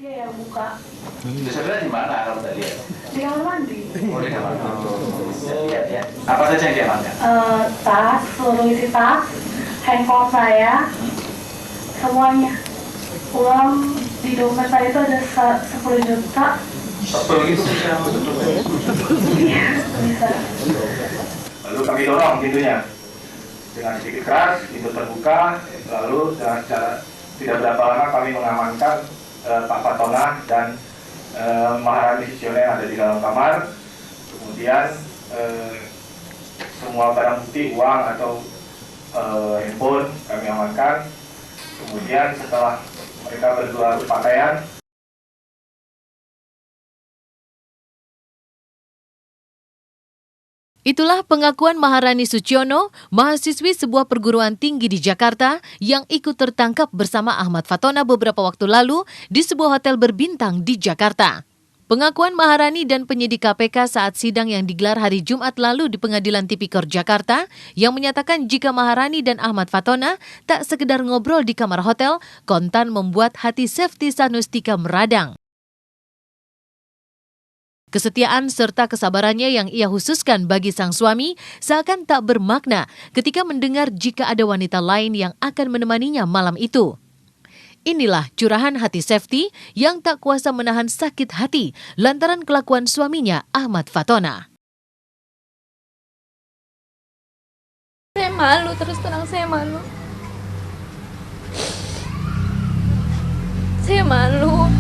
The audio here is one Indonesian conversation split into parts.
Dia yang buka. Itu sebenarnya di mana kalau tadi ya? Di kamar mandi. Oh, di kamar mandi. Lihat ya. Apa saja yang diamankan? Tas, seluruh isi tas, handphone saya, semuanya. Uang di dompet saya itu ada 10 juta. Betul gitu bisa. Iya, bisa. Lalu kami dorong pintunya dengan sedikit keras, pintu terbuka. Lalu dengan secara tidak berapa lama kami mengamankan Pak Fatona dan Maharani Suciono yang ada di dalam kamar. Kemudian semua barang bukti, uang atau handphone kami amankan. Kemudian setelah mereka berdua berpakaian, Itulah pengakuan Maharani Suciono, mahasiswi sebuah perguruan tinggi di Jakarta yang ikut tertangkap bersama Ahmad Fatona beberapa waktu lalu di sebuah hotel berbintang di Jakarta. Pengakuan Maharani dan penyidik KPK saat sidang yang digelar hari Jumat lalu di Pengadilan Tipikor Jakarta yang menyatakan jika Maharani dan Ahmad Fatona tak sekedar ngobrol di kamar hotel, kontan membuat hati Sefty Sanustika meradang. Kesetiaan serta kesabarannya yang ia khususkan bagi sang suami seakan tak bermakna ketika mendengar jika ada wanita lain yang akan menemaninya malam itu. Inilah curahan hati Sefty yang tak kuasa menahan sakit hati lantaran kelakuan suaminya Ahmad Fatona. Saya malu, terus terang saya malu. Saya malu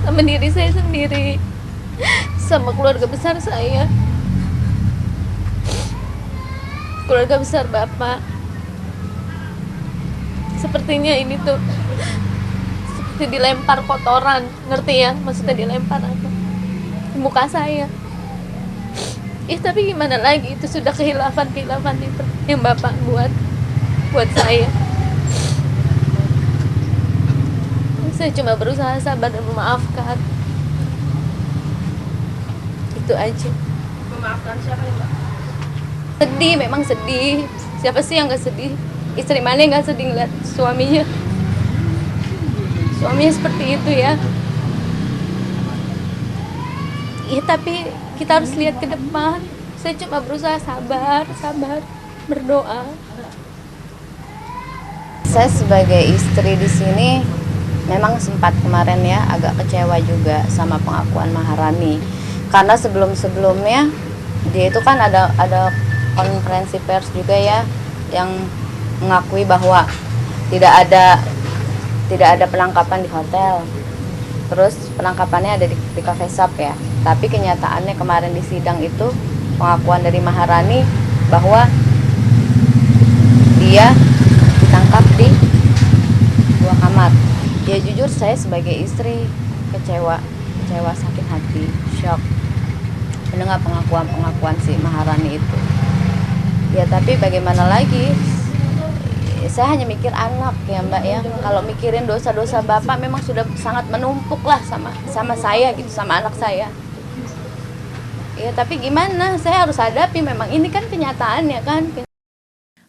sama diri saya sendiri, sama keluarga besar saya, keluarga besar Bapak. Sepertinya ini tuh seperti dilempar kotoran, ngerti ya? Maksudnya dilempar apa? Di muka saya. Tapi gimana lagi, itu sudah kehilafan itu yang Bapak buat saya. Saya cuma berusaha sabar dan memaafkan. Itu aja. Memaafkan siapa nih, Mbak? Sedih, memang sedih. Siapa sih yang gak sedih? Istri mana yang gak sedih ngeliat suaminya seperti itu ya. Tapi kita harus lihat ke depan. Saya cuma berusaha sabar, berdoa. Saya sebagai istri di sini memang sempat kemarin ya agak kecewa juga sama pengakuan Maharani. Karena sebelumnya dia itu kan ada konferensi pers juga ya yang mengakui bahwa tidak ada penangkapan di hotel. Terus penangkapannya ada di Cafe Shop ya. Tapi kenyataannya kemarin di sidang itu pengakuan dari Maharani bahwa dia ditangkap di sebuah kamar. Ya jujur saya sebagai istri kecewa sakit hati, shock mendengar pengakuan si Maharani itu. Ya tapi bagaimana lagi, saya hanya mikir anak ya Mbak ya. Kalau mikirin dosa-dosa Bapak memang sudah sangat menumpuk lah sama saya gitu, sama anak saya. Ya tapi gimana, saya harus hadapi, memang ini kan kenyataannya kan.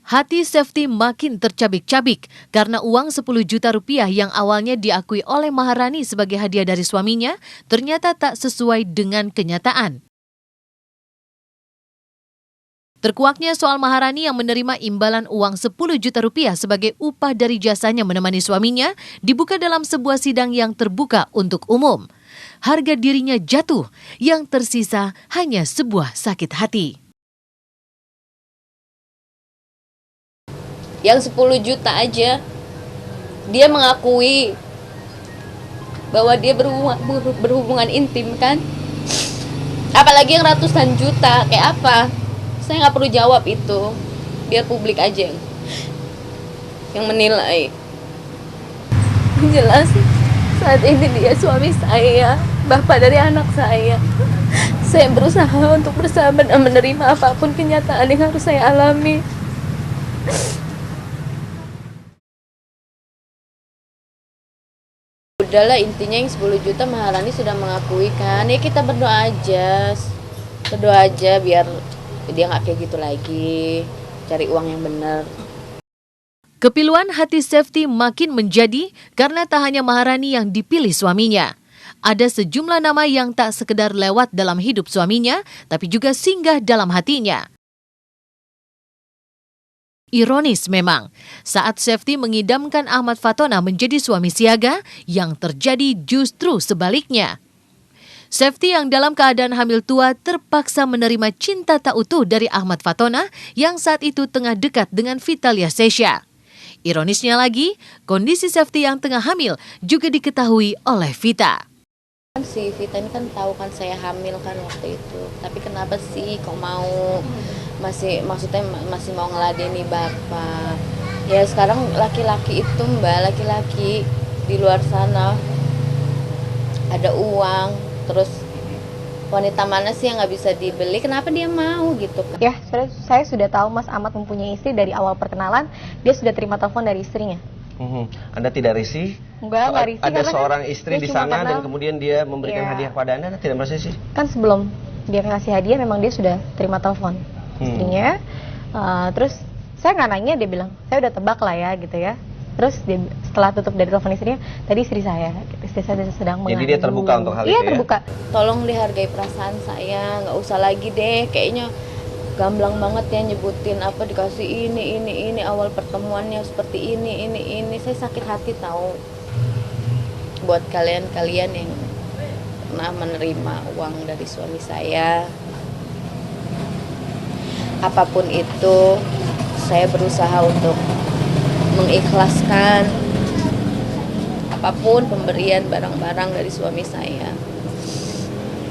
Hati Sefty makin tercabik-cabik karena uang 10 juta rupiah yang awalnya diakui oleh Maharani sebagai hadiah dari suaminya ternyata tak sesuai dengan kenyataan. Terkuaknya soal Maharani yang menerima imbalan uang 10 juta rupiah sebagai upah dari jasanya menemani suaminya dibuka dalam sebuah sidang yang terbuka untuk umum. Harga dirinya jatuh, yang tersisa hanya sebuah sakit hati. Yang 10 juta aja dia mengakui bahwa dia berhubungan intim kan. Apalagi yang ratusan juta, kayak apa? Saya nggak perlu jawab itu, biar publik aja yang menilai. Jelas saat ini dia suami saya, bapak dari anak saya. Saya berusaha untuk bersabar dan menerima apapun kenyataan yang harus saya alami. Udahlah, intinya yang 10 juta Maharani sudah mengakui kan. Ya kita berdoa aja biar dia nggak kayak gitu lagi, cari uang yang benar. Kepiluan hati Safety makin menjadi karena tak hanya Maharani yang dipilih suaminya. Ada sejumlah nama yang tak sekedar lewat dalam hidup suaminya, tapi juga singgah dalam hatinya. Ironis memang, saat Safety mengidamkan Ahmad Fatona menjadi suami siaga, yang terjadi justru sebaliknya. Safety yang dalam keadaan hamil tua terpaksa menerima cinta tak utuh dari Ahmad Fatona yang saat itu tengah dekat dengan Vitalia Sesha. Ironisnya lagi, kondisi Safety yang tengah hamil juga diketahui oleh Vita. Si Vita ini kan tahu kan saya hamil kan waktu itu. Tapi kenapa sih kok mau maksudnya masih mau ngeladeni bapak. Ya sekarang laki-laki itu mbak, laki-laki di luar sana ada uang, terus wanita mana sih yang nggak bisa dibeli, kenapa dia mau gitu kan? Ya, saya sudah tahu Mas Ahmad mempunyai istri dari awal perkenalan, dia sudah terima telepon dari istrinya. Anda tidak risih? Nggak risih. Ada karena seorang kan istri dia di cuma sana kenal. dan kemudian dia memberikan Iya. hadiah kepada Anda tidak merasa risih? Kan sebelum dia kasih hadiah memang dia sudah terima telepon istrinya. Terus saya nggak nanya, dia bilang saya udah tebak lah ya gitu ya. Terus dia, setelah tutup dari telepon istrinya, tadi istri saya sedang mengandung. Jadi dia terbuka untuk hal itu Iya ya? terbuka. Tolong dihargai perasaan saya, nggak usah lagi deh, kayaknya gamblang banget ya nyebutin apa dikasih ini awal pertemuannya seperti ini. Saya sakit hati tahu. Buat kalian yang pernah menerima uang dari suami saya, apapun itu, saya berusaha untuk mengikhlaskan apapun pemberian barang-barang dari suami saya.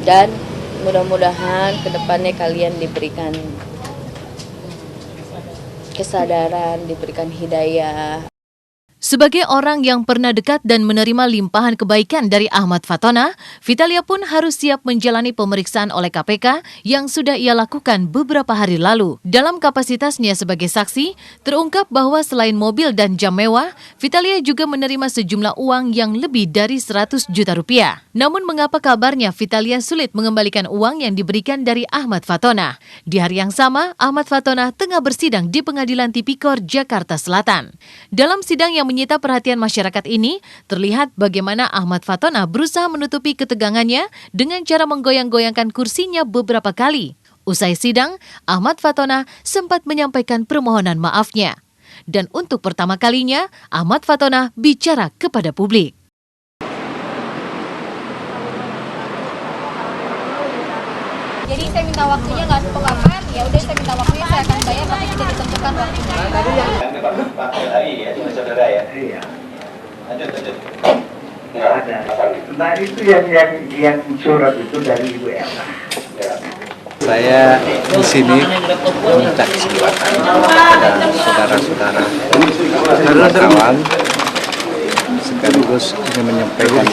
Dan mudah-mudahan kedepannya kalian diberikan kesadaran, diberikan hidayah. Sebagai orang yang pernah dekat dan menerima limpahan kebaikan dari Ahmad Fatona, Vitalia pun harus siap menjalani pemeriksaan oleh KPK yang sudah ia lakukan beberapa hari lalu. Dalam kapasitasnya sebagai saksi, terungkap bahwa selain mobil dan jam mewah, Vitalia juga menerima sejumlah uang yang lebih dari 100 juta rupiah. Namun mengapa kabarnya Vitalia sulit mengembalikan uang yang diberikan dari Ahmad Fatona? Di hari yang sama, Ahmad Fatona tengah bersidang di Pengadilan Tipikor, Jakarta Selatan. Dalam sidang yang menyita perhatian masyarakat ini, terlihat bagaimana Ahmad Fatona berusaha menutupi ketegangannya dengan cara menggoyang-goyangkan kursinya beberapa kali. Usai sidang, Ahmad Fatona sempat menyampaikan permohonan maafnya. Dan untuk pertama kalinya, Ahmad Fatona bicara kepada publik. Jadi saya minta waktunya nggak kapan, ya udah saya minta waktunya, saya akan bayar tapi tidak ditentukan waktunya. Iya, cuma saudara ya? Iya, Lanjut. nggak ada. Nah itu yang surat itu dari Ibu Elsa. Saya di sini minta kesempatan kepada saudara-saudara kawan sekaligus ingin menyampaikan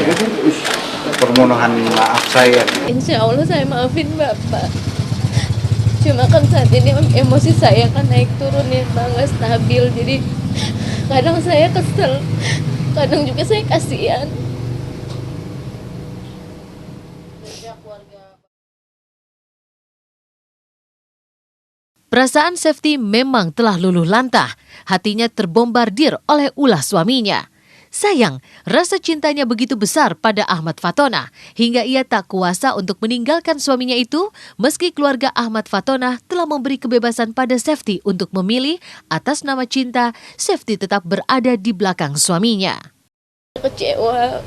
permohonan maaf saya. Insya Allah saya maafin Bapak. Cuma kan saat ini emosi saya kan naik turun ya Bang, nggak stabil. Jadi kadang saya kesel, kadang juga saya kasihan. Perasaan Safety memang telah luluh lantah. Hatinya terbombardir oleh ulah suaminya. Sayang, rasa cintanya begitu besar pada Ahmad Fatona hingga ia tak kuasa untuk meninggalkan suaminya itu meski keluarga Ahmad Fatona telah memberi kebebasan pada Safety untuk memilih atas nama cinta. Safety tetap berada di belakang suaminya. Kecewa.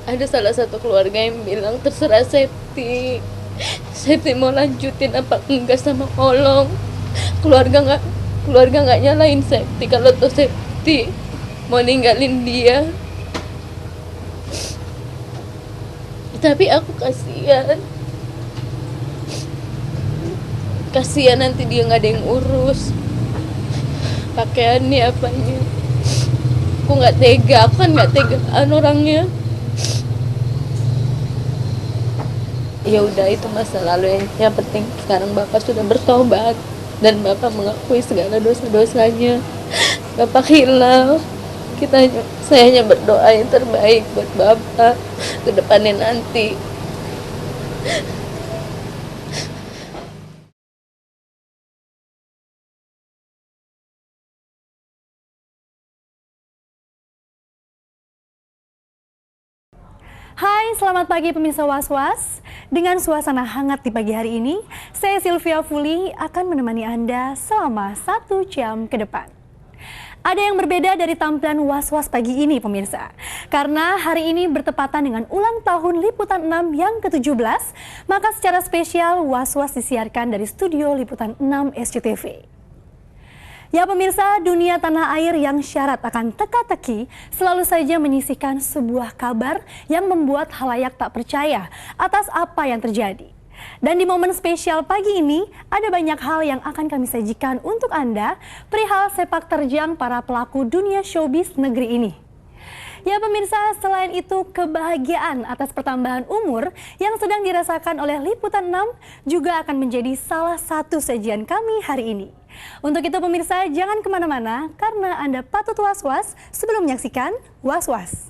Ada salah satu keluarga yang bilang terserah Safety mau lanjutin apa enggak sama Olong. Keluarga nggak nyalain Safety kalau tuh Safety mau ninggalin dia. Tapi aku kasihan nanti dia nggak ada yang urus pakaiannya apanya. Aku nggak tega, aku kan nggak tegaan orangnya. Ya udah, itu masa lalu. Yang penting sekarang Bapak sudah bertobat dan Bapak mengakui segala dosa-dosanya. Bapak hilal. Saya hanya berdoa yang terbaik buat Bapak ke depannya nanti. Hai, selamat pagi pemirsa Was-Was. Dengan suasana hangat di pagi hari ini, saya Sylvia Fuli akan menemani Anda selama 1 jam ke depan. Ada yang berbeda dari tampilan Was-Was pagi ini pemirsa. Karena hari ini bertepatan dengan ulang tahun Liputan 6 yang ke-17, maka secara spesial Was-Was disiarkan dari studio Liputan 6 SCTV. Ya pemirsa, dunia tanah air yang syarat akan teka-teki selalu saja menyisihkan sebuah kabar yang membuat halayak tak percaya atas apa yang terjadi. Dan di momen spesial pagi ini, ada banyak hal yang akan kami sajikan untuk Anda perihal sepak terjang para pelaku dunia showbiz negeri ini. Ya pemirsa, selain itu kebahagiaan atas pertambahan umur yang sedang dirasakan oleh Liputan 6 juga akan menjadi salah satu sajian kami hari ini. Untuk itu pemirsa, jangan kemana-mana karena Anda patut was-was sebelum menyaksikan Was-Was.